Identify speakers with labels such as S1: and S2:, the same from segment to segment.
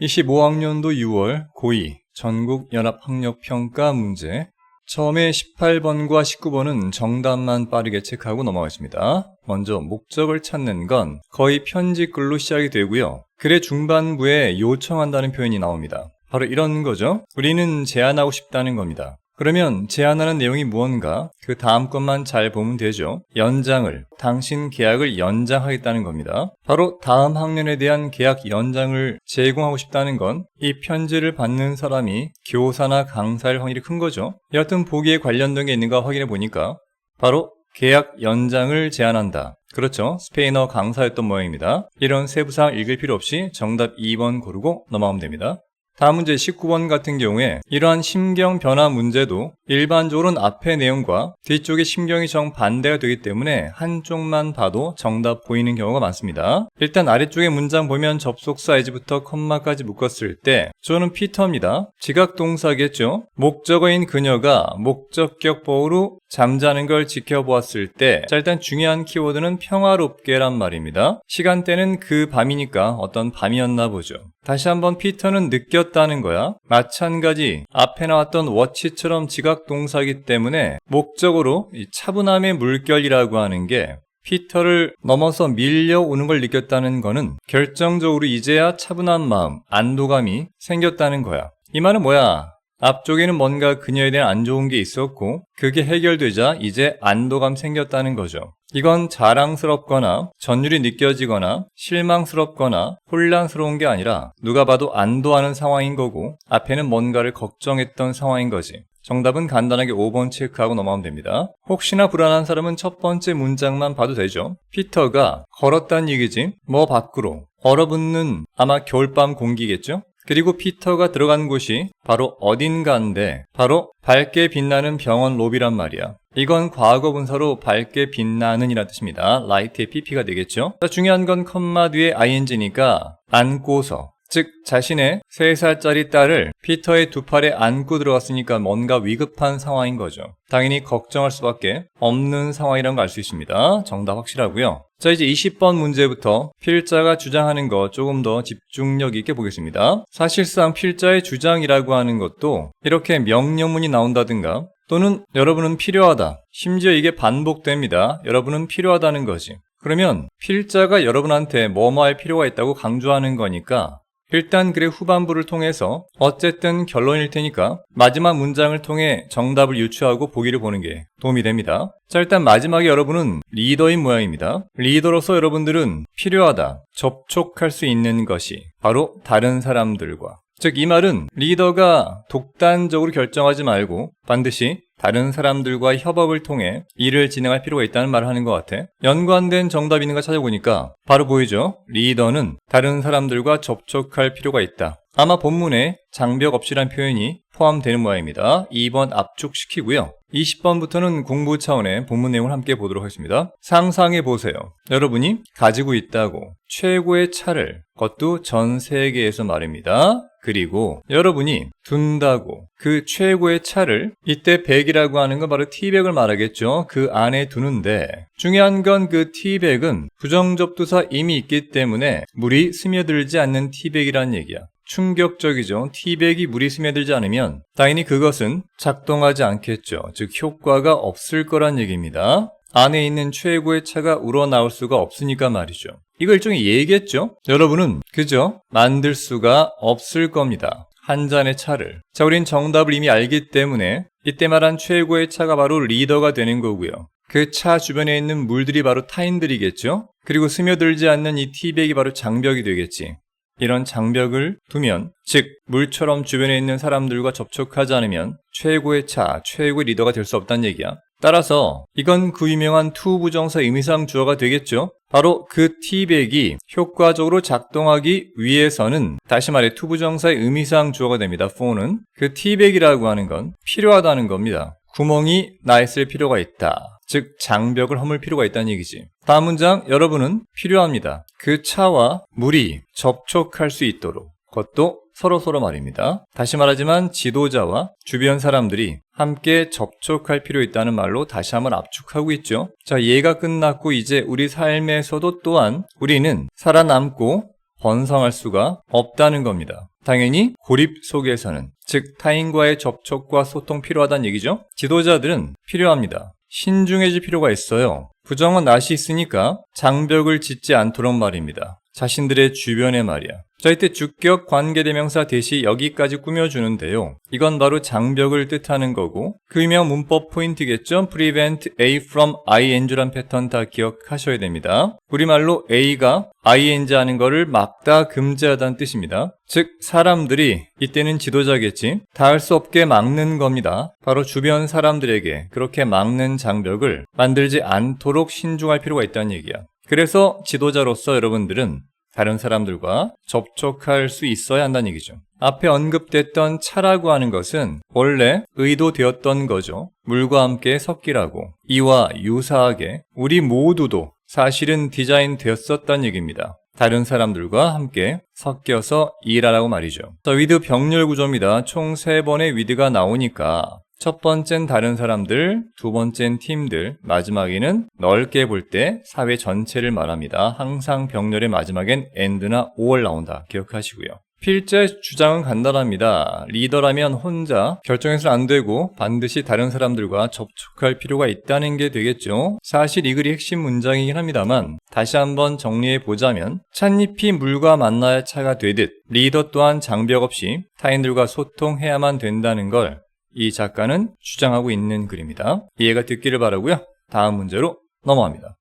S1: 25학년도 6월 고2 전국연합학력평가 문제. 처음에 18번과 19번은 정답만 빠르게 체크하고 넘어가겠습니다. 먼저 목적을 찾는 건 거의 편집글로 시작이 되고요. 글의 중반부에 요청한다는 표현이 나옵니다. 바로 이런 거죠. 우리는 제안하고 싶다는 겁니다. 그러면 제안하는 내용이 무언가 그 다음 것만 잘 보면 되죠. 연장을, 당신 계약을 연장하겠다는 겁니다. 바로 다음 학년에 대한 계약 연장을 제공하고 싶다는 건 이 편지를 받는 사람이 교사나 강사일 확률이 큰 거죠. 여하튼 보기에 관련된 게 있는가 확인해 보니까 바로 계약 연장을 제안한다. 그렇죠. 스페인어 강사였던 모양입니다. 이런 세부사항 읽을 필요 없이 정답 2번 고르고 넘어가면 됩니다. 다음 문제 19번 같은 경우에 이러한 심경 변화 문제도 일반적으로는 앞의 내용과 뒤쪽의 심경이 정반대가 되기 때문에 한쪽만 봐도 정답 보이는 경우가 많습니다. 일단 아래쪽의 문장 보면 접속사 as부터 컴마까지 묶었을 때 저는 피터입니다. 지각동사겠죠. 목적어인 그녀가 목적격보로 잠자는 걸 지켜보았을 때 자, 일단 중요한 키워드는 평화롭게란 말입니다. 시간대는 그 밤이니까 어떤 밤이었나 보죠. 다시 한번 피터는 느꼈다는 거야. 마찬가지 앞에 나왔던 워치처럼 지각동사이기 때문에 목적으로 이 차분함의 물결이라고 하는 게 피터를 넘어서 밀려오는 걸 느꼈다는 거는 결정적으로 이제야 차분한 마음, 안도감이 생겼다는 거야. 이 말은 뭐야? 앞쪽에는 뭔가 그녀에 대한 안 좋은 게 있었고 그게 해결되자 이제 안도감 생겼다는 거죠. 이건 자랑스럽거나 전율이 느껴지거나 실망스럽거나 혼란스러운 게 아니라 누가 봐도 안도하는 상황인 거고 앞에는 뭔가를 걱정했던 상황인 거지. 정답은 간단하게 5번 체크하고 넘어가면 됩니다. 혹시나 불안한 사람은 첫 번째 문장만 봐도 되죠. 피터가 걸었다는 얘기지. 뭐 밖으로. 얼어붙는 아마 겨울밤 공기겠죠. 그리고 피터가 들어간 곳이 바로 어딘가인데 바로 밝게 빛나는 병원 로비란 말이야. 이건 과거 분사로 밝게 빛나는 이란 뜻입니다. light의 pp가 되겠죠. 중요한 건 컴마 뒤에 ing니까 안고서, 즉 자신의 3살짜리 딸을 피터의 두 팔에 안고 들어갔으니까 뭔가 위급한 상황인 거죠. 당연히 걱정할 수밖에 없는 상황이라는 걸 알 수 있습니다. 정답 확실하고요. 자, 이제 20번 문제부터 필자가 주장하는 거 조금 더 집중력 있게 보겠습니다. 사실상 필자의 주장이라고 하는 것도 이렇게 명령문이 나온다든가 또는 여러분은 필요하다. 심지어 이게 반복됩니다. 여러분은 필요하다는 거지. 그러면 필자가 여러분한테 뭐뭐 할 필요가 있다고 강조하는 거니까 일단 글의 후반부를 통해서 어쨌든 결론일 테니까 마지막 문장을 통해 정답을 유추하고 보기를 보는 게 도움이 됩니다. 자, 일단 마지막에 여러분은 리더인 모양입니다. 리더로서 여러분들은 필요하다, 접촉할 수 있는 것이 바로 다른 사람들과, 즉 이 말은 리더가 독단적으로 결정하지 말고 반드시 다른 사람들과 협업을 통해 일을 진행할 필요가 있다는 말을 하는 것 같아. 연관된 정답이 있는가 찾아보니까 바로 보이죠? 리더는 다른 사람들과 접촉할 필요가 있다. 아마 본문에 장벽 없이란 표현이 포함되는 모양입니다. 2번 압축시키고요. 20번부터는 공부 차원의 본문 내용을 함께 보도록 하겠습니다. 상상해 보세요. 여러분이 가지고 있다고 최고의 차를, 그것도 전 세계에서 말입니다. 그리고 여러분이 둔다고 그 최고의 차를, 이때 백이라고 하는 건 바로 티백을 말하겠죠. 그 안에 두는데 중요한 건 그 티백은 부정접두사 이미 있기 때문에 물이 스며들지 않는 티백이란 얘기야. 충격적이죠. 티백이 물이 스며들지 않으면 당연히 그것은 작동하지 않겠죠. 즉 효과가 없을 거란 얘기입니다. 안에 있는 최고의 차가 우러나올 수가 없으니까 말이죠. 이거 일종의 예겠죠? 여러분은 그저 만들 수가 없을 겁니다. 한 잔의 차를. 자, 우린 정답을 이미 알기 때문에 이때 말한 최고의 차가 바로 리더가 되는 거고요. 그 차 주변에 있는 물들이 바로 타인들이겠죠? 그리고 스며들지 않는 이 티백이 바로 장벽이 되겠지. 이런 장벽을 두면, 즉 물처럼 주변에 있는 사람들과 접촉하지 않으면 최고의 차, 최고의 리더가 될 수 없다는 얘기야. 따라서 이건 그 유명한 to 부정사 의미상 주어가 되겠죠. 바로 그 티백이 효과적으로 작동하기 위해서는, 다시 말해 to 부정사의 의미상 주어가 됩니다. for는 그 티백이라고 하는 건 필요하다는 겁니다. 구멍이 나 있을 필요가 있다. 즉 장벽을 허물 필요가 있다는 얘기지. 다음 문장, 여러분은 필요합니다. 그 차와 물이 접촉할 수 있도록, 그것도 서로 말입니다. 다시 말하지만 지도자와 주변 사람들이 함께 접촉할 필요 있다는 말로 다시 한번 압축하고 있죠. 자, 얘가 끝났고 이제 우리 삶에서도 또한 우리는 살아남고 번성할 수가 없다는 겁니다. 당연히 고립 속에서는, 즉 타인과의 접촉과 소통 필요하다는 얘기죠. 지도자들은 필요합니다. 신중해질 필요가 있어요. 부정은 낯이 있으니까 장벽을 짓지 않도록 말입니다. 자신들의 주변에 말이야. 자, 이때 주격 관계대명사 대시 여기까지 꾸며주는데요. 이건 바로 장벽을 뜻하는 거고 그 유명한 문법 포인트겠죠. prevent A from ing란 패턴 다 기억하셔야 됩니다. 우리말로 A가 ing 하는 거를 막다, 금지하다는 뜻입니다. 즉 사람들이, 이때는 지도자겠지, 닿을 수 없게 막는 겁니다. 바로 주변 사람들에게 그렇게 막는 장벽을 만들지 않도록 신중할 필요가 있다는 얘기야. 그래서 지도자로서 여러분들은 다른 사람들과 접촉할 수 있어야 한다는 얘기죠. 앞에 언급됐던 차라고 하는 것은 원래 의도되었던 거죠. 물과 함께 섞이라고. 이와 유사하게 우리 모두도 사실은 디자인되었었다는 얘기입니다. 다른 사람들과 함께 섞여서 일하라고 말이죠. 자, 위드 병렬 구조입니다. 총 3번의 위드가 나오니까 첫 번째는 다른 사람들, 두 번째는 팀들, 마지막에는 넓게 볼 때 사회 전체를 말합니다. 항상 병렬의 마지막엔 and나 or 나온다. 기억하시고요. 필자의 주장은 간단합니다. 리더라면 혼자 결정해서는 안 되고 반드시 다른 사람들과 접촉할 필요가 있다는 게 되겠죠. 사실 이 글이 핵심 문장이긴 합니다만 다시 한번 정리해 보자면 찻잎이 물과 만나야 차가 되듯 리더 또한 장벽 없이 타인들과 소통해야만 된다는 걸 이 작가는 주장하고 있는 글입니다. 이해가 됐기를 바라고요. 다음 문제로 넘어갑니다.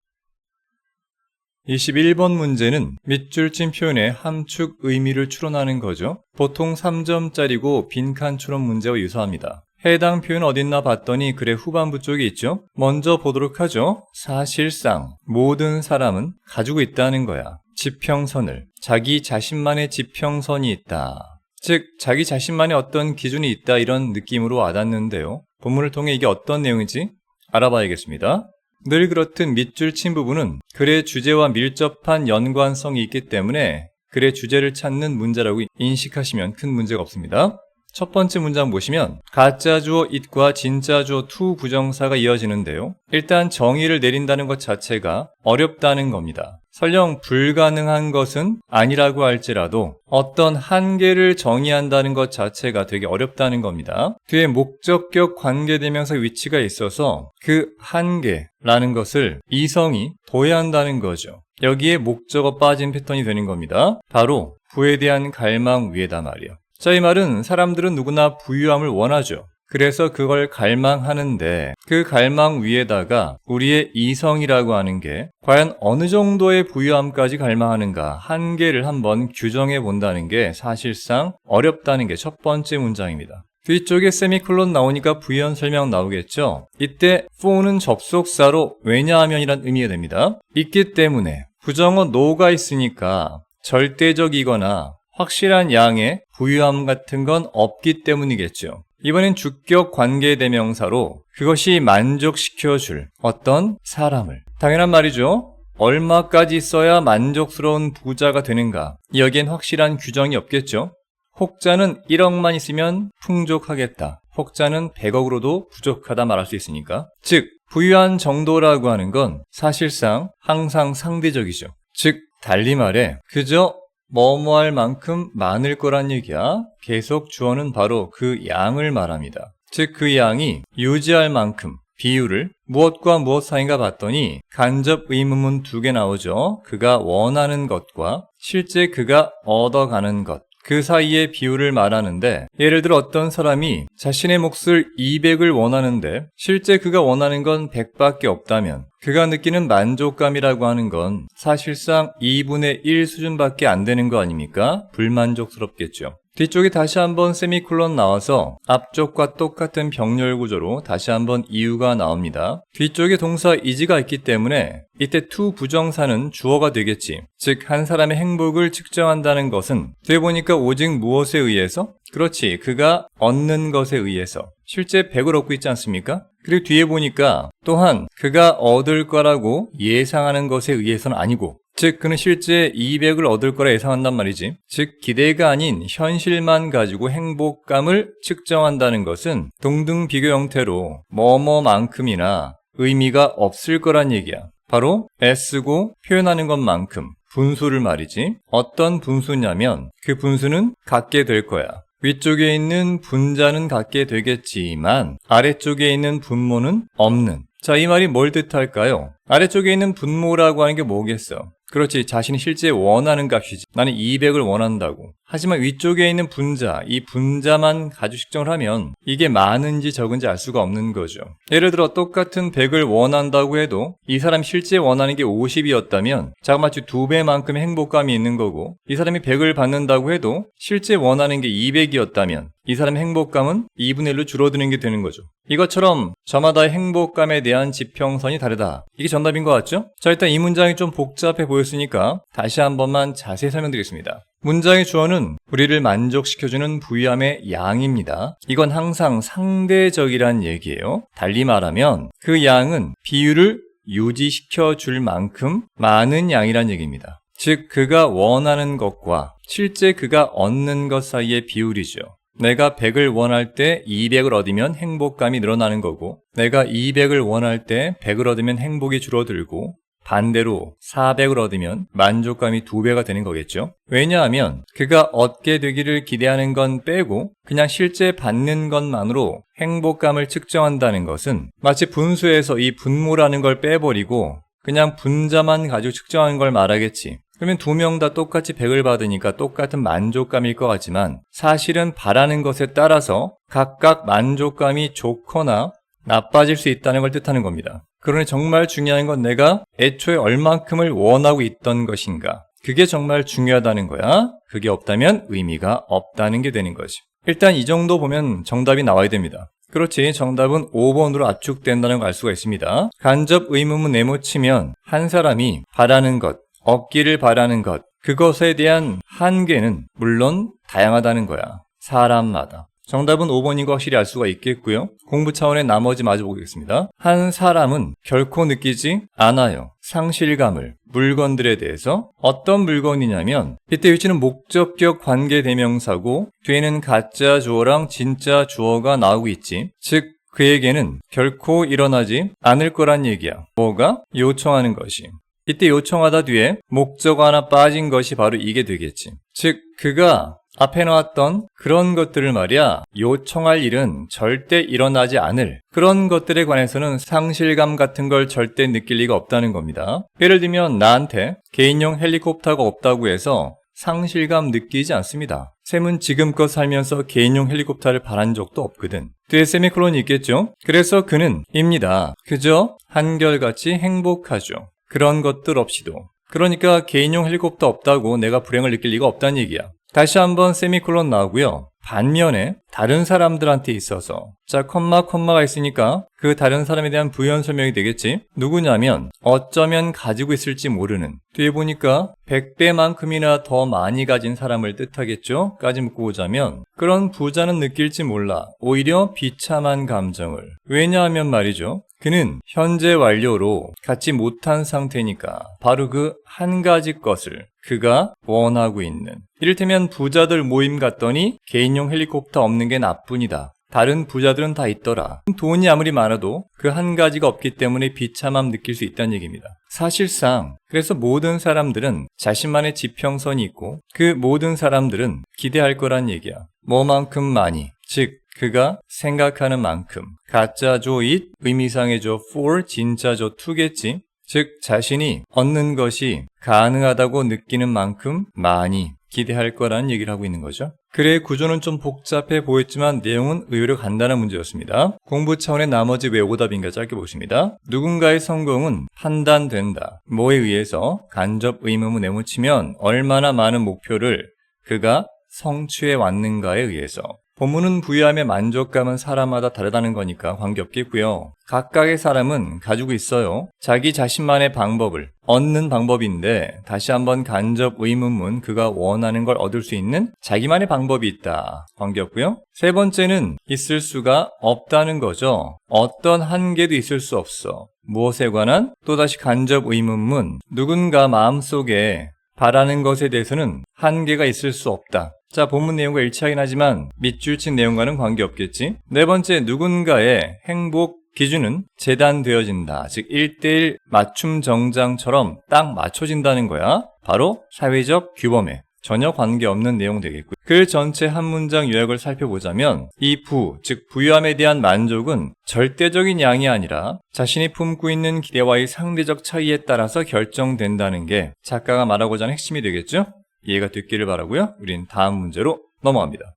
S1: 21번 문제는 밑줄친 표현의 함축 의미를 추론하는 거죠. 보통 3점짜리고 빈칸 추론 문제와 유사합니다. 해당 표현 어딨나 봤더니 글의 후반부 쪽에 있죠. 먼저 보도록 하죠. 사실상 모든 사람은 가지고 있다는 거야. 지평선을. 자기 자신만의 지평선이 있다. 즉 자기 자신만의 어떤 기준이 있다, 이런 느낌으로 와닿는데요. 본문을 통해 이게 어떤 내용인지 알아봐야겠습니다. 늘 그렇듯 밑줄 친 부분은 글의 주제와 밀접한 연관성이 있기 때문에 글의 주제를 찾는 문제라고 인식하시면 큰 문제가 없습니다. 첫 번째 문장 보시면 가짜 주어 it과 진짜 주어 to 부정사가 이어지는데요. 일단 정의를 내린다는 것 자체가 어렵다는 겁니다. 설령 불가능한 것은 아니라고 할지라도 어떤 한계를 정의한다는 것 자체가 되게 어렵다는 겁니다. 뒤에 목적격 관계대명사 위치가 있어서 그 한계라는 것을 이성이 도해한다는 거죠. 여기에 목적어 빠진 패턴이 되는 겁니다. 바로 부에 대한 갈망 위에다 말이에요. 자, 이 말은 사람들은 누구나 부유함을 원하죠. 그래서 그걸 갈망하는데 그 갈망 위에다가 우리의 이성이라고 하는 게 과연 어느 정도의 부유함까지 갈망하는가, 한계를 한번 규정해 본다는 게 사실상 어렵다는 게 첫 번째 문장입니다. 뒤쪽에 세미콜론 나오니까 부연 설명 나오겠죠. 이때 for는 접속사로 왜냐하면이란 의미가 됩니다. 있기 때문에 부정어 no가 있으니까 절대적이거나 확실한 양의 부유함 같은 건 없기 때문이겠죠. 이번엔 주격 관계대명사로 그것이 만족시켜줄 어떤 사람을, 당연한 말이죠. 얼마까지 써야 만족스러운 부자가 되는가, 여기엔 확실한 규정이 없겠죠. 혹자는 1억만 있으면 풍족하겠다, 혹자는 100억으로도 부족하다 말할 수 있으니까. 즉 부유한 정도라고 하는 건 사실상 항상 상대적이죠. 즉 달리 말해 그저 뭐뭐할 만큼 많을 거란 얘기야. 계속 주어는 바로 그 양을 말합니다. 즉 그 양이 유지할 만큼, 비율을 무엇과 무엇 사이인가 봤더니 간접 의문문 2개 나오죠. 그가 원하는 것과 실제 그가 얻어가는 것, 그 사이의 비율을 말하는데, 예를 들어 어떤 사람이 자신의 몫을 200을 원하는데 실제 그가 원하는 건 100밖에 없다면 그가 느끼는 만족감이라고 하는 건 사실상 2분의 1 수준밖에 안 되는 거 아닙니까? 불만족스럽겠죠. 뒤쪽에 다시 한번 세미콜론 나와서 앞쪽과 똑같은 병렬 구조로 다시 한번 이유가 나옵니다. 뒤쪽에 동사 is가 있기 때문에 이때 to 부정사는 주어가 되겠지. 즉 한 사람의 행복을 측정한다는 것은 뒤에 보니까 오직 무엇에 의해서? 그렇지, 그가 얻는 것에 의해서. 실제 100을 얻고 있지 않습니까? 그리고 뒤에 보니까 또한 그가 얻을 거라고 예상하는 것에 의해서는 아니고, 즉 그는 실제 200을 얻을 거라 예상한단 말이지. 즉 기대가 아닌 현실만 가지고 행복감을 측정한다는 것은 동등 비교 형태로 뭐뭐만큼이나 의미가 없을 거란 얘기야. 바로 애쓰고 표현하는 것만큼 분수를 말이지. 어떤 분수냐면 그 분수는 같게 될 거야. 위쪽에 있는 분자는 같게 되겠지만 아래쪽에 있는 분모는 없는. 자, 이 말이 뭘 뜻할까요? 아래쪽에 있는 분모라고 하는 게 뭐겠어? 그렇지, 자신이 실제 원하는 값이지. 나는 200을 원한다고. 하지만 위쪽에 있는 분자, 이 분자만 가지고 측정을 하면 이게 많은지 적은지 알 수가 없는 거죠. 예를 들어 똑같은 100을 원한다고 해도 이 사람이 실제 원하는 게 50이었다면 자그마치 2배만큼의 행복감이 있는 거고, 이 사람이 100을 받는다고 해도 실제 원하는 게 200이었다면 이 사람의 행복감은 2분의 1로 줄어드는 게 되는 거죠. 이것처럼 저마다의 행복감에 대한 지평선이 다르다. 이게 정답인 것 같죠? 자, 일단 이 문장이 좀 복잡해 보였으니까 다시 한 번만 자세히 설명드리겠습니다. 문장의 주어는 우리를 만족시켜주는 부유함의 양입니다. 이건 항상 상대적이란 얘기예요. 달리 말하면 그 양은 비율을 유지시켜 줄 만큼 많은 양이란 얘기입니다. 즉, 그가 원하는 것과 실제 그가 얻는 것 사이의 비율이죠. 내가 100을 원할 때 200을 얻으면 행복감이 늘어나는 거고, 내가 200을 원할 때 100을 얻으면 행복이 줄어들고, 반대로 400을 얻으면 만족감이 2배가 되는 거겠죠. 왜냐하면 그가 얻게 되기를 기대하는 건 빼고 그냥 실제 받는 것만으로 행복감을 측정한다는 것은 마치 분수에서 이 분모라는 걸 빼버리고 그냥 분자만 가지고 측정하는 걸 말하겠지. 그러면 두 명 다 똑같이 100을 받으니까 똑같은 만족감일 것 같지만 사실은 바라는 것에 따라서 각각 만족감이 좋거나 나빠질 수 있다는 걸 뜻하는 겁니다. 그러니 정말 중요한 건 내가 애초에 얼만큼을 원하고 있던 것인가. 그게 정말 중요하다는 거야. 그게 없다면 의미가 없다는 게 되는 거지. 일단 이 정도 보면 정답이 나와야 됩니다. 그렇지, 정답은 5번으로 압축된다는 걸 알 수가 있습니다. 간접 의문문 네모치면 한 사람이 바라는 것, 얻기를 바라는 것, 그것에 대한 한계는 물론 다양하다는 거야. 사람마다. 정답은 5번인 거 확실히 알 수가 있겠고요. 공부 차원의 나머지 마저 보겠습니다. 한 사람은 결코 느끼지 않아요. 상실감을 물건들에 대해서. 어떤 물건이냐면 이때 위치는 목적격 관계대명사고 뒤에는 가짜 주어랑 진짜 주어가 나오고 있지. 즉 그에게는 결코 일어나지 않을 거란 얘기야. 뭐가? 요청하는 것이. 이때 요청하다 뒤에 목적어 하나 빠진 것이 바로 이게 되겠지. 즉 그가 앞에 나왔던 그런 것들을 말이야, 요청할 일은 절대 일어나지 않을 그런 것들에 관해서는 상실감 같은 걸 절대 느낄 리가 없다는 겁니다. 예를 들면 나한테 개인용 헬리콥터가 없다고 해서 상실감 느끼지 않습니다. 샘은 지금껏 살면서 개인용 헬리콥터를 바란 적도 없거든. 뒤에 세미콜론이 있겠죠? 그래서 그는 입니다. 그저 한결같이 행복하죠. 그런 것들 없이도. 그러니까 개인용 헬리콥터 없다고 내가 불행을 느낄 리가 없다는 얘기야. 다시 한번 세미콜론 나오고요. 반면에 다른 사람들한테 있어서 자 콤마가 있으니까 그 다른 사람에 대한 부연 설명이 되겠지. 누구냐면 어쩌면 가지고 있을지 모르는. 뒤에 보니까 100배만큼이나 더 많이 가진 사람을 뜻하겠죠. 까지 묶고 오자면 그런 부자는 느낄지 몰라. 오히려 비참한 감정을. 왜냐하면 말이죠. 그는 현재 완료로 갖지 못한 상태니까 바로 그 한 가지 것을 그가 원하고 있는. 이를테면 부자들 모임 갔더니 개인용 헬리콥터 없는 게 나뿐이다. 다른 부자들은 다 있더라. 돈이 아무리 많아도 그 한 가지가 없기 때문에 비참함 느낄 수 있다는 얘기입니다. 사실상 그래서 모든 사람들은 자신만의 지평선이 있고 그 모든 사람들은 기대할 거란 얘기야. 뭐만큼 많이. 즉 그가 생각하는 만큼. 가짜죠 it, 의미상의죠 for, 진짜죠 to겠지. 즉 자신이 얻는 것이 가능하다고 느끼는 만큼 많이 기대할 거라는 얘기를 하고 있는 거죠. 글의 구조는 좀 복잡해 보였지만 내용은 의외로 간단한 문제였습니다. 공부 차원의 나머지 왜 오답인가 짧게 보십니다. 누군가의 성공은 판단된다. 뭐에 의해서? 간접 의문문 네모치면 얼마나 많은 목표를 그가 성취해 왔는가에 의해서. 본문은 부유함의 만족감은 사람마다 다르다는 거니까 관계없겠고요. 각각의 사람은 가지고 있어요. 자기 자신만의 방법을 얻는 방법인데 다시 한번 간접 의문문 그가 원하는 걸 얻을 수 있는 자기만의 방법이 있다. 관계없고요. 세 번째는 있을 수가 없다는 거죠. 어떤 한계도 있을 수 없어. 무엇에 관한? 또다시 간접 의문문 누군가 마음속에 바라는 것에 대해서는 한계가 있을 수 없다. 자, 본문 내용과 일치하긴 하지만 밑줄 친 내용과는 관계없겠지. 네 번째, 누군가의 행복 기준은 재단되어진다. 즉 1:1 맞춤 정장처럼 딱 맞춰진다는 거야. 바로 사회적 규범에 전혀 관계없는 내용 되겠고요. 글 전체 한 문장 요약을 살펴보자면 이 즉 부유함에 대한 만족은 절대적인 양이 아니라 자신이 품고 있는 기대와의 상대적 차이에 따라서 결정된다는 게 작가가 말하고자 하는 핵심이 되겠죠? 이해가 됐기를 바라고요. 우린 다음 문제로 넘어갑니다.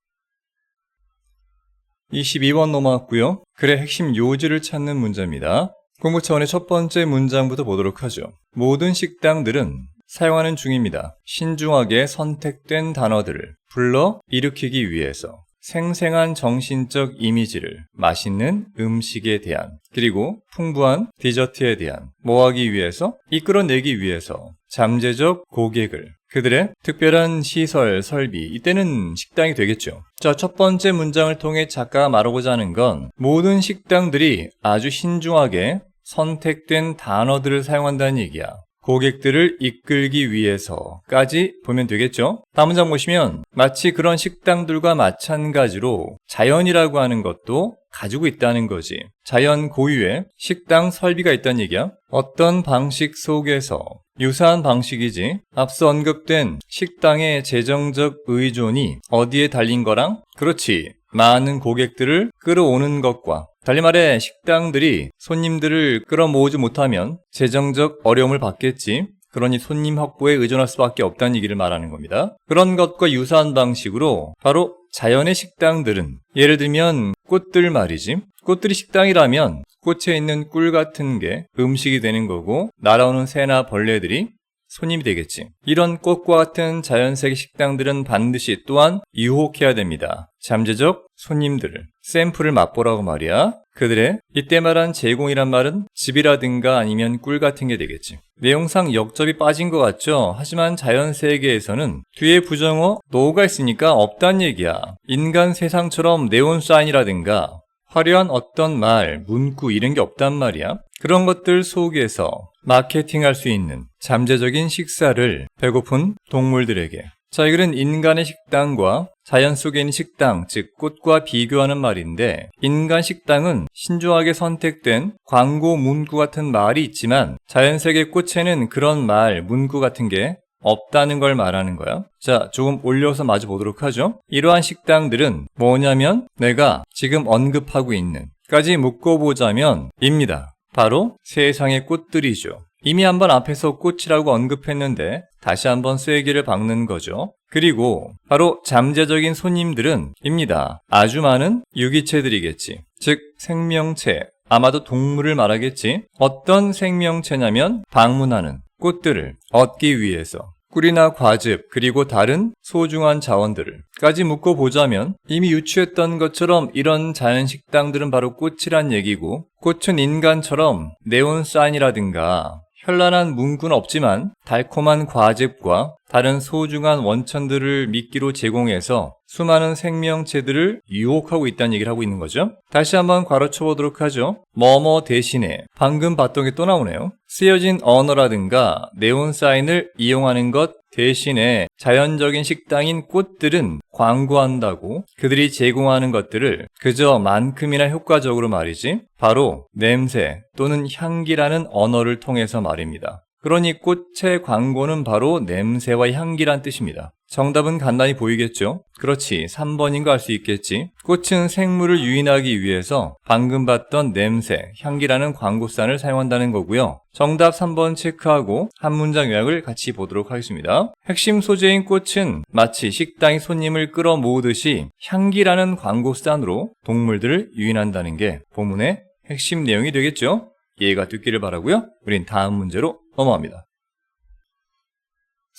S1: 22번 넘어왔고요. 글의 핵심 요지를 찾는 문제입니다. 공부 차원의 첫 번째 문장부터 보도록 하죠. 모든 식당들은 사용하는 중입니다. 신중하게 선택된 단어들을 불러 일으키기 위해서 생생한 정신적 이미지를 맛있는 음식에 대한 그리고 풍부한 디저트에 대한 뭐하기 위해서 이끌어내기 위해서 잠재적 고객을 그들의 특별한 시설, 설비, 이때는 식당이 되겠죠. 자, 첫 번째 문장을 통해 작가가 말하고자 하는 건 모든 식당들이 아주 신중하게 선택된 단어들을 사용한다는 얘기야. 고객들을 이끌기 위해서까지 보면 되겠죠. 다음 문장 보시면 마치 그런 식당들과 마찬가지로 자연이라고 하는 것도 가지고 있다는 거지. 자연 고유의 식당 설비가 있다는 얘기야. 어떤 방식 속에서 유사한 방식이지 앞서 언급된 식당의 재정적 의존이 어디에 달린 거랑 그렇지 많은 고객들을 끌어오는 것과 달리 말해 식당들이 손님들을 끌어모으지 못하면 재정적 어려움을 받겠지. 그러니 손님 확보에 의존할 수밖에 없다는 얘기를 말하는 겁니다. 그런 것과 유사한 방식으로 바로 자연의 식당들은 예를 들면 꽃들 말이지. 꽃들이 식당이라면 꽃에 있는 꿀 같은 게 음식이 되는 거고 날아오는 새나 벌레들이 손님이 되겠지. 이런 꽃과 같은 자연색 식당들은 반드시 또한 유혹해야 됩니다. 잠재적 손님들을 샘플을 맛보라고 말이야. 그들의 이때 말한 제공이란 말은 집이라든가 아니면 꿀 같은 게 되겠지. 내용상 역접이 빠진 것 같죠? 하지만 자연세계에서는 뒤에 부정어 no가 있으니까 없단 얘기야. 인간 세상처럼 네온사인이라든가 화려한 어떤 말, 문구 이런 게 없단 말이야. 그런 것들 속에서 마케팅할 수 있는 잠재적인 식사를 배고픈 동물들에게. 자, 이 글은 인간의 식당과 자연 속에 있는 식당, 즉 꽃과 비교하는 말인데 인간 식당은 신중하게 선택된 광고 문구 같은 말이 있지만 자연세계 꽃에는 그런 말, 문구 같은 게 없다는 걸 말하는 거야. 자, 조금 올려서 마주 보도록 하죠. 이러한 식당들은 뭐냐면 내가 지금 언급하고 있는 까지 묶어보자면 입니다. 바로 세상의 꽃들이죠. 이미 한번 앞에서 꽃이라고 언급했는데 다시 한번 쐐기를 박는 거죠. 그리고 바로 잠재적인 손님들은 입니다. 아주 많은 유기체들이겠지. 즉 생명체, 아마도 동물을 말하겠지. 어떤 생명체냐면 방문하는 꽃들을 얻기 위해서 꿀이나 과즙 그리고 다른 소중한 자원들을까지 묶어보자면 이미 유추했던 것처럼 이런 자연식당들은 바로 꽃이란 얘기고 꽃은 인간처럼 네온사인이라든가 현란한 문구는 없지만 달콤한 과즙과 다른 소중한 원천들을 미끼로 제공해서 수많은 생명체들을 유혹하고 있다는 얘기를 하고 있는 거죠. 다시 한번 괄호쳐 보도록 하죠. 뭐뭐 대신에 방금 봤던 게 또 나오네요. 쓰여진 언어라든가 네온사인을 이용하는 것 대신에 자연적인 식당인 꽃들은 광고한다고 그들이 제공하는 것들을 그저 만큼이나 효과적으로 말이지 바로 냄새 또는 향기라는 언어를 통해서 말입니다. 그러니 꽃의 광고는 바로 냄새와 향기란 뜻입니다. 정답은 간단히 보이겠죠? 그렇지, 3번인 거 알 수 있겠지. 꽃은 생물을 유인하기 위해서 방금 봤던 냄새, 향기라는 광고산을 사용한다는 거고요. 정답 3번 체크하고 한 문장 요약을 같이 보도록 하겠습니다. 핵심 소재인 꽃은 마치 식당이 손님을 끌어모으듯이 향기라는 광고산으로 동물들을 유인한다는 게 본문의 핵심 내용이 되겠죠? 이해가 됐기를 바라고요. 우린 다음 문제로 넘어갑니다.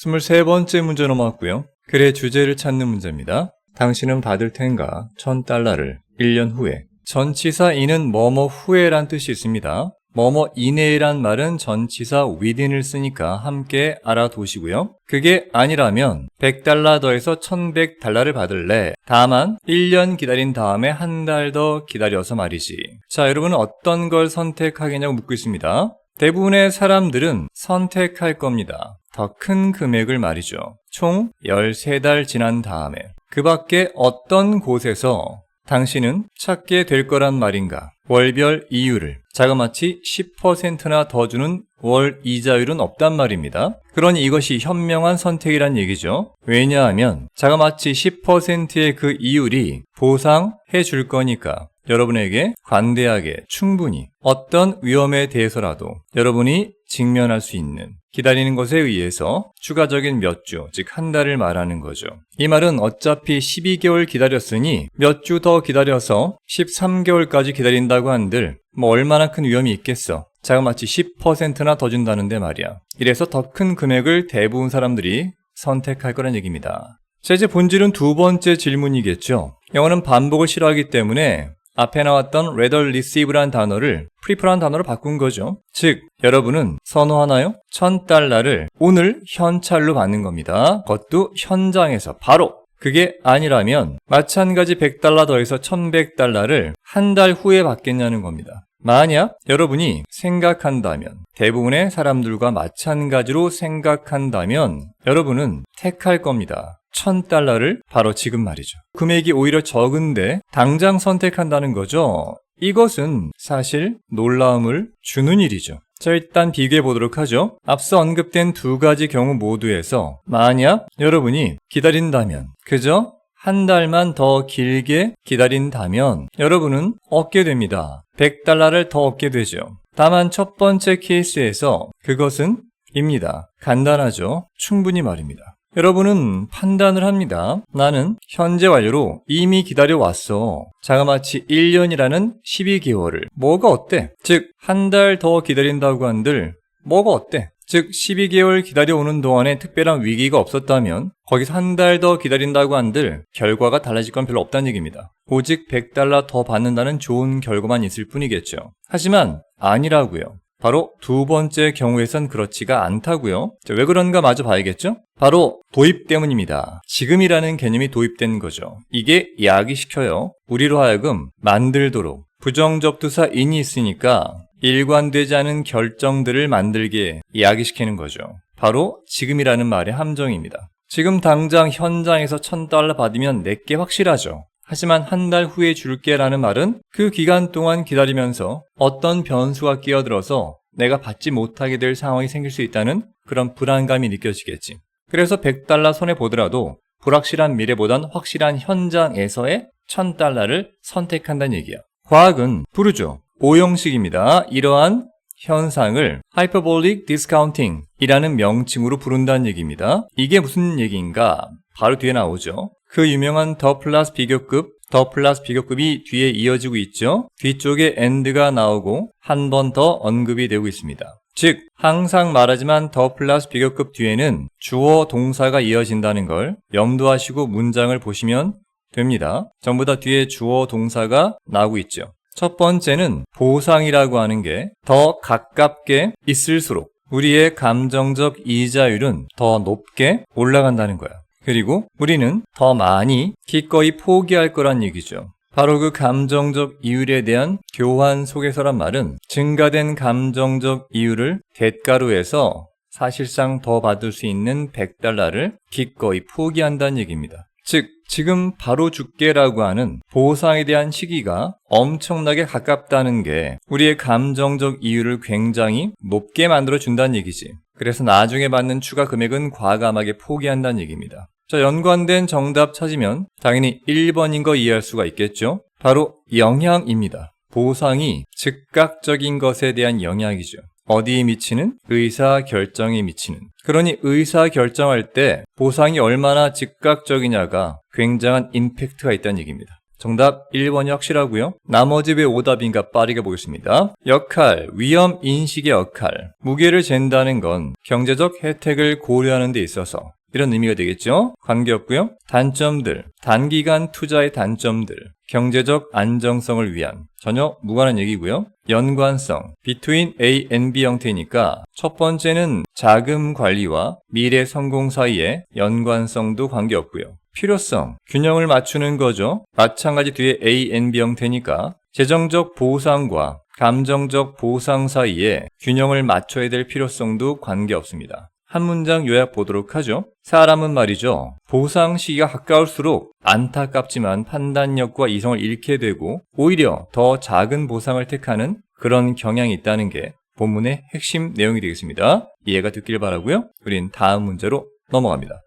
S1: 23번째 문제 넘어왔고요. 글의 주제를 찾는 문제입니다. 당신은 받을 텐가 1000달러를 1년 후에. 전치사 in은 뭐뭐 후에란 뜻이 있습니다. 뭐뭐 이내란 말은 전치사 within을 쓰니까 함께 알아두시고요. 그게 아니라면 100달러 더해서 1100달러를 받을래. 다만 1년 기다린 다음에 한 달 더 기다려서 말이지. 자, 여러분은 어떤 걸 선택하겠냐고 묻고 있습니다. 대부분의 사람들은 선택할 겁니다. 더 큰 금액을 말이죠. 총 13달 지난 다음에 그 밖에 어떤 곳에서 당신은 찾게 될 거란 말인가? 월별 이율을 자그마치 10%나 더 주는 월 이자율은 없단 말입니다. 그러니 이것이 현명한 선택이란 얘기죠. 왜냐하면 자그마치 10%의 그 이율이 보상해 줄 거니까 여러분에게 관대하게 충분히 어떤 위험에 대해서라도 여러분이 직면할 수 있는 기다리는 것에 의해서 추가적인 몇 주, 즉 한 달을 말하는 거죠. 이 말은 어차피 12개월 기다렸으니 몇 주 더 기다려서 13개월까지 기다린다고 한들 뭐 얼마나 큰 위험이 있겠어. 자그마치 10%나 더 준다는데 말이야. 이래서 더 큰 금액을 대부분 사람들이 선택할 거란 얘기입니다. 자, 이제 본질은 두 번째 질문이겠죠. 영어는 반복을 싫어하기 때문에 앞에 나왔던 rather receive란 단어를 prefer란 단어로 바꾼 거죠. 즉, 여러분은 선호하나요? $1,000를 오늘 현찰로 받는 겁니다. 그것도 현장에서 바로. 그게 아니라면 마찬가지 $100 더해서 $1,100를 한 달 후에 받겠냐는 겁니다. 만약 여러분이 생각한다면, 대부분의 사람들과 마찬가지로 생각한다면 여러분은 택할 겁니다. $1,000를 바로 지금 말이죠. 금액이 오히려 적은데 당장 선택한다는 거죠. 이것은 사실 놀라움을 주는 일이죠. 자, 일단 비교해 보도록 하죠. 앞서 언급된 두 가지 경우 모두에서 만약 여러분이 기다린다면, 그저 한 달만 더 길게 기다린다면 여러분은 얻게 됩니다. $100를 더 얻게 되죠. 다만 첫 번째 케이스에서 그것은 입니다. 간단하죠. 충분히 말입니다. 여러분은 판단을 합니다. 나는 현재 완료로 이미 기다려왔어. 자그마치 1년이라는 12개월을. 뭐가 어때? 즉, 한 달 더 기다린다고 한들 뭐가 어때? 즉, 12개월 기다려오는 동안에 특별한 위기가 없었다면 거기서 한 달 더 기다린다고 한들 결과가 달라질 건 별로 없다는 얘기입니다. 오직 $100 더 받는다는 좋은 결과만 있을 뿐이겠죠. 하지만 아니라고요. 바로 두 번째 경우에선 그렇지가 않다고요. 자, 왜 그런가 마저 봐야겠죠? 바로 도입 때문입니다. 지금이라는 개념이 도입된 거죠. 이게 야기시켜요. 우리로 하여금 만들도록 부정접두사 in이 있으니까 일관되지 않은 결정들을 만들게 야기시키는 거죠. 바로 지금이라는 말의 함정입니다. 지금 당장 현장에서 $1,000 받으면 내게 확실하죠. 하지만 한 달 후에 줄게라는 말은 그 기간 동안 기다리면서 어떤 변수가 끼어들어서 내가 받지 못하게 될 상황이 생길 수 있다는 그런 불안감이 느껴지겠지. 그래서 $100 손해보더라도 불확실한 미래보단 확실한 현장에서의 $1,000를 선택한다는 얘기야. 과학은 부르죠. 오형식입니다. 이러한 현상을 Hyperbolic Discounting 이라는 명칭으로 부른다는 얘기입니다. 이게 무슨 얘기인가? 바로 뒤에 나오죠. 그 유명한 더 플러스 비교급이 뒤에 이어지고 있죠. 뒤쪽에 and가 나오고 한 번 더 언급이 되고 있습니다. 즉, 항상 말하지만 더 플러스 비교급 뒤에는 주어 동사가 이어진다는 걸 염두하시고 문장을 보시면 됩니다. 전부 다 뒤에 주어 동사가 나오고 있죠. 첫 번째는 보상이라고 하는 게 더 가깝게 있을수록 우리의 감정적 이자율은 더 높게 올라간다는 거야. 그리고 우리는 더 많이 기꺼이 포기할 거란 얘기죠. 바로 그 감정적 이율에 대한 교환 속에서란 말은 증가된 감정적 이율을 대가로 해서 사실상 더 받을 수 있는 $100를 기꺼이 포기한다는 얘기입니다. 즉, 지금 바로 줄게라고 하는 보상에 대한 시기가 엄청나게 가깝다는 게 우리의 감정적 이율을 굉장히 높게 만들어준다는 얘기지. 그래서 나중에 받는 추가 금액은 과감하게 포기한다는 얘기입니다. 자, 연관된 정답 찾으면 당연히 1번인 거 이해할 수가 있겠죠? 바로 영향입니다. 보상이 즉각적인 것에 대한 영향이죠. 어디에 미치는? 의사결정에 미치는. 그러니 의사결정할 때 보상이 얼마나 즉각적이냐가 굉장한 임팩트가 있다는 얘기입니다. 정답 1번이 확실하고요. 나머지 왜 오답인가 빠르게 보겠습니다. 역할, 위험 인식의 역할. 무게를 잰다는 건 경제적 혜택을 고려하는 데 있어서 이런 의미가 되겠죠. 관계없고요. 단점들, 단기간 투자의 단점들, 경제적 안정성을 위한 전혀 무관한 얘기고요. 연관성, between A and B 형태니까 첫 번째는 자금 관리와 미래 성공 사이의 연관성도 관계없고요. 필요성, 균형을 맞추는 거죠. 마찬가지 뒤에 A and B 형태니까 재정적 보상과 감정적 보상 사이에 균형을 맞춰야 될 필요성도 관계없습니다. 한 문장 요약 보도록 하죠. 사람은 말이죠. 보상 시기가 가까울수록 안타깝지만 판단력과 이성을 잃게 되고 오히려 더 작은 보상을 택하는 그런 경향이 있다는 게 본문의 핵심 내용이 되겠습니다. 이해가 됐길 바라고요. 우린 다음 문제로 넘어갑니다.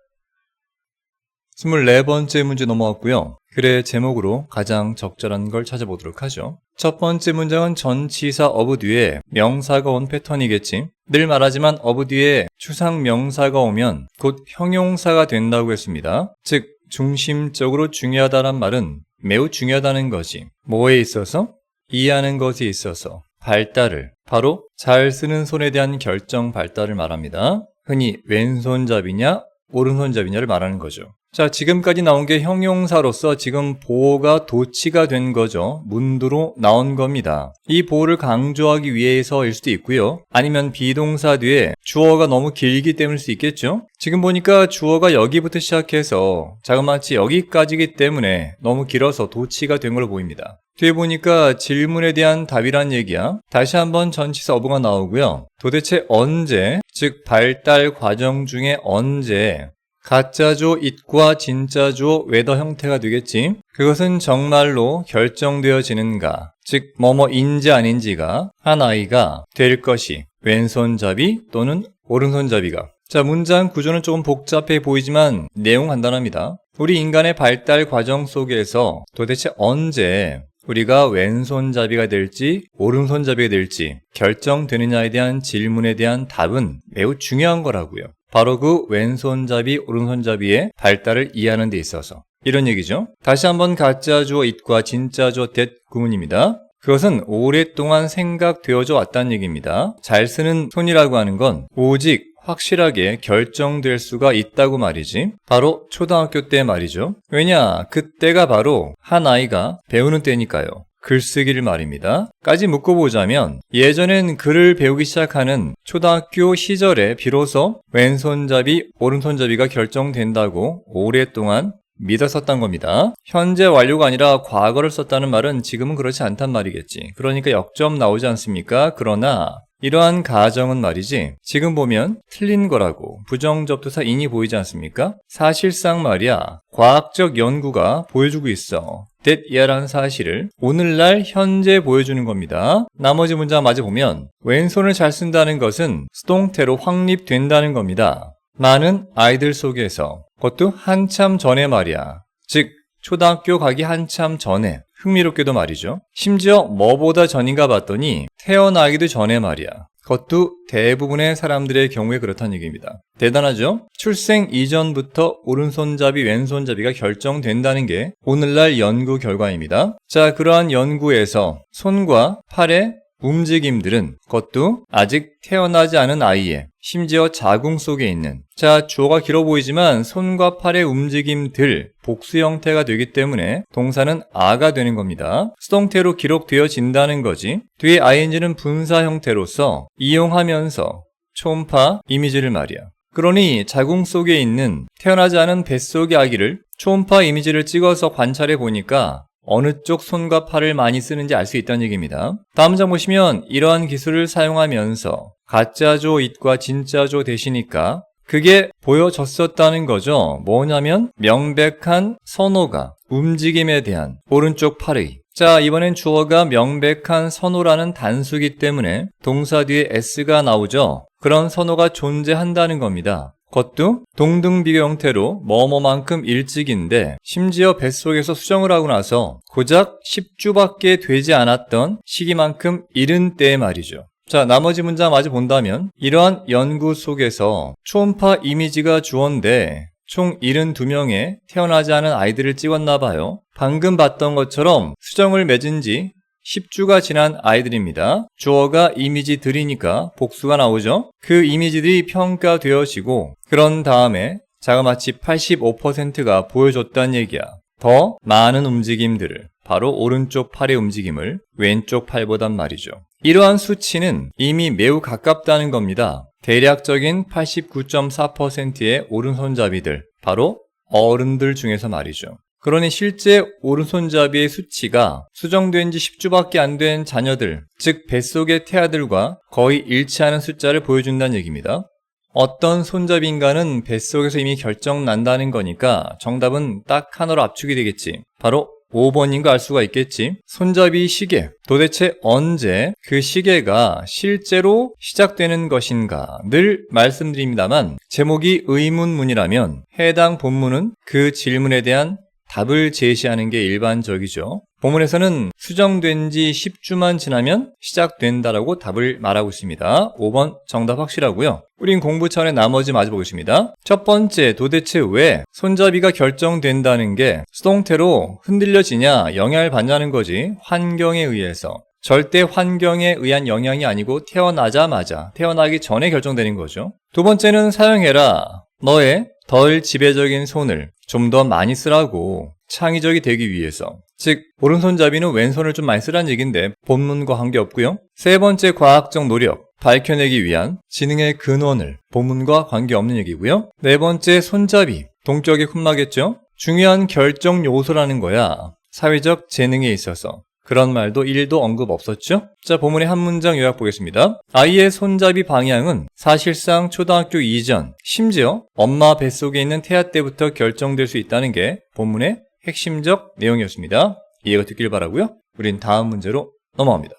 S1: 24번째 문제 넘어갔고요. 글의 제목으로 가장 적절한 걸 찾아보도록 하죠. 첫 번째 문장은 전치사 of 뒤에 명사가 온 패턴이겠지. 늘 말하지만 of 뒤에 추상 명사가 오면 곧 형용사가 된다고 했습니다. 즉 중심적으로 중요하다란 말은 매우 중요하다는 것이 뭐에 있어서? 이해하는 것에 있어서 발달을, 바로 잘 쓰는 손에 대한 결정 발달을 말합니다. 흔히 왼손잡이냐 오른손잡이냐를 말하는 거죠. 자, 지금까지 나온 게 형용사로서 지금 보호가 도치가 된 거죠. 문두로 나온 겁니다. 이 보호를 강조하기 위해서일 수도 있고요. 아니면 비동사 뒤에 주어가 너무 길기 때문일 수 있겠죠. 지금 보니까 주어가 여기부터 시작해서 자그마치 여기까지이기 때문에 너무 길어서 도치가 된 걸로 보입니다. 뒤에 보니까 질문에 대한 답이란 얘기야. 다시 한번 전치사 어부가 나오고요. 도대체 언제, 즉 발달 과정 중에 언제 가짜죠, it과 진짜죠, whether 형태가 되겠지. 그것은 정말로 결정되어지는가, 즉 뭐뭐인지 아닌지가 한 아이가 될 것이 왼손잡이 또는 오른손잡이가. 자, 문장 구조는 조금 복잡해 보이지만 내용 간단합니다. 우리 인간의 발달 과정 속에서 도대체 언제 우리가 왼손잡이가 될지 오른손잡이가 될지 결정되느냐에 대한 질문에 대한 답은 매우 중요한 거라고요. 바로 그 왼손잡이, 오른손잡이의 발달을 이해하는 데 있어서 이런 얘기죠. 다시 한번 가짜주어 it과 진짜주어 that 구문입니다. 그것은 오랫동안 생각되어져 왔다는 얘기입니다. 잘 쓰는 손이라고 하는 건 오직 확실하게 결정될 수가 있다고 말이지. 바로 초등학교 때 말이죠. 왜냐? 그때가 바로 한 아이가 배우는 때니까요. 글쓰기를 말입니다. 까지 묶어보자면 예전엔 글을 배우기 시작하는 초등학교 시절에 비로소 왼손잡이, 오른손잡이가 결정된다고 오랫동안 믿었었던 겁니다. 현재 완료가 아니라 과거를 썼다는 말은 지금은 그렇지 않단 말이겠지. 그러니까 역점 나오지 않습니까? 그러나 이러한 가정은 말이지 지금 보면 틀린 거라고 부정접두사 인이 보이지 않습니까? 사실상 말이야 과학적 연구가 보여주고 있어. that 이하라는 사실을 오늘날 현재 보여주는 겁니다. 나머지 문장 마저 보면 왼손을 잘 쓴다는 것은 수동태로 확립된다는 겁니다. 많은 아이들 속에서 그것도 한참 전에 말이야. 즉 초등학교 가기 한참 전에 흥미롭게도 말이죠. 심지어 뭐보다 전인가 봤더니 태어나기도 전에 말이야. 그것도 대부분의 사람들의 경우에 그렇다는 얘기입니다. 대단하죠? 출생 이전부터 오른손잡이, 왼손잡이가 결정된다는 게 오늘날 연구 결과입니다. 자, 그러한 연구에서 손과 팔의 움직임들은 그것도 아직 태어나지 않은 아이의 심지어 자궁 속에 있는 자 주어가 길어 보이지만 손과 팔의 움직임들 복수 형태가 되기 때문에 동사는 아가 되는 겁니다. 수동태로 기록되어진다는 거지. 뒤에 ing는 분사 형태로서 이용하면서 초음파 이미지를 말이야. 그러니 자궁 속에 있는 태어나지 않은 뱃속의 아기를 초음파 이미지를 찍어서 관찰해 보니까 어느 쪽 손과 팔을 많이 쓰는지 알 수 있다는 얘기입니다. 다음 장 보시면 이러한 기술을 사용하면서 가짜조 it과 진짜조 대시니까 그게 보여졌었다는 거죠. 뭐냐면 명백한 선호가 움직임에 대한 오른쪽 팔의 자 이번엔 주어가 명백한 선호라는 단수이기 때문에 동사 뒤에 s가 나오죠. 그런 선호가 존재한다는 겁니다. 그것도 동등비교 형태로 뭐뭐만큼 일찍인데 심지어 뱃속에서 수정을 하고 나서 고작 10주밖에 되지 않았던 시기만큼 이른 때의 말이죠. 자, 나머지 문장 마저 본다면 이러한 연구 속에서 초음파 이미지가 주어인데 총 72명의 태어나지 않은 아이들을 찍었나 봐요. 방금 봤던 것처럼 수정을 맺은 지 10주가 지난 아이들입니다. 주어가 이미지들이니까 복수가 나오죠. 그 이미지들이 평가되어지고 그런 다음에 자그마치 85%가 보여줬다는 얘기야. 더 많은 움직임들을 바로 오른쪽 팔의 움직임을 왼쪽 팔보단 말이죠. 이러한 수치는 이미 매우 가깝다는 겁니다. 대략적인 89.4%의 오른손잡이들 바로 어른들 중에서 말이죠. 그러니 실제 오른손잡이의 수치가 수정된 지 10주밖에 안 된 자녀들, 즉 뱃속의 태아들과 거의 일치하는 숫자를 보여준다는 얘기입니다. 어떤 손잡이인가는 뱃속에서 이미 결정난다는 거니까 정답은 딱 하나로 압축이 되겠지. 바로 5번인 거 알 수가 있겠지. 손잡이 시계. 도대체 언제 그 시계가 실제로 시작되는 것인가 늘 말씀드립니다만 제목이 의문문이라면 해당 본문은 그 질문에 대한 답을 제시하는 게 일반적이죠. 본문에서는 수정된 지 10주만 지나면 시작된다라고 답을 말하고 있습니다. 5번 정답 확실하고요. 우린 공부 차원의 나머지 마저 보겠습니다. 첫 번째, 도대체 왜 손잡이가 결정된다는 게 수동태로 흔들려지냐, 영향을 받냐는 거지. 환경에 의해서. 절대 환경에 의한 영향이 아니고 태어나자마자, 태어나기 전에 결정되는 거죠. 두 번째는 사용해라. 너의 덜 지배적인 손을 좀 더 많이 쓰라고, 창의적이 되기 위해서. 즉 오른손잡이는 왼손을 좀 많이 쓰라는 얘기인데 본문과 관계없고요. 세 번째, 과학적 노력, 밝혀내기 위한 지능의 근원을, 본문과 관계없는 얘기고요. 네 번째, 손잡이, 동격의 훈마겠죠. 중요한 결정 요소라는 거야. 사회적 재능에 있어서. 그런 말도 1도 언급 없었죠? 자, 본문의 한 문장 요약 보겠습니다. 아이의 손잡이 방향은 사실상 초등학교 이전, 심지어 엄마 뱃속에 있는 태아 때부터 결정될 수 있다는 게 본문의 핵심적 내용이었습니다. 이해가 됐길 바라고요. 우린 다음 문제로 넘어갑니다.